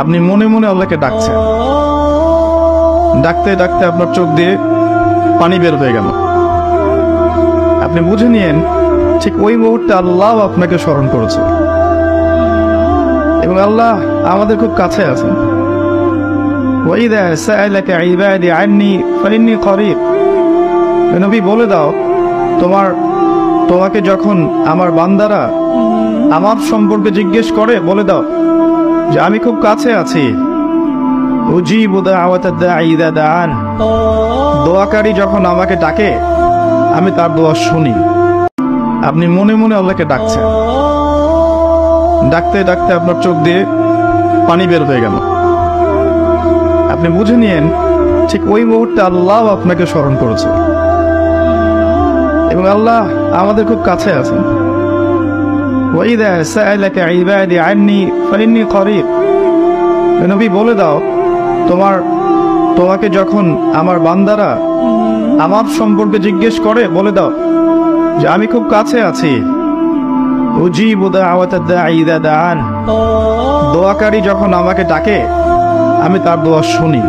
আপনি মনে মনে আল্লাহকে ডাকছেন, ডাকতে ডাকতে আপনার চোখ দিয়ে পানি বের হয়ে গেল। আপনি বুঝে নিয়েন ঠিক ওই মুহূর্তে আল্লাহ আপনাকে স্মরণ করেছে এবং আল্লাহ আমাদের খুব কাছে আছেন। ওয়াইদা সাআলাকা ইবাদি আন্নী ফাইন্নী করিব। নবী বলে দাও, তোমাকে যখন আমার বান্দারা আমার সম্পর্কে জিজ্ঞেস করে বলে দাও যে আমি খুব কাছে আছি। উজিবু দাওয়াতাদ দাঈ ইযা দাআন। দোয়াকারী যখন আমাকে ডাকে আমি তার দোয়া শুনি। আপনি মনে মনে আল্লাহকে ডাকছেন, ডাকতে ডাকতে আপনার চোখ দিয়ে পানি বের হয়ে গেল। আপনি বুঝে নিয়েন ঠিক ওই মুহূর্তে আল্লাহ আপনাকে স্মরণ করেছে এবং আল্লাহ আমাদের খুব কাছে আছেন। ওয়াইদা সাআলাকা ইবাদি আন্নী ফাইন্নী করিব। নবী বলে দাও, তোমাকে যখন আমার বান্দারা আমার সম্পর্কে জিজ্ঞেস করে বলে দাও যে আমি খুব কাছে আছি। উজিবু দাওয়াতাদ দাঈ ইযা দাআন। দোয়াকারী যখন আমাকে ডাকে আমি তার দোয়া শুনি।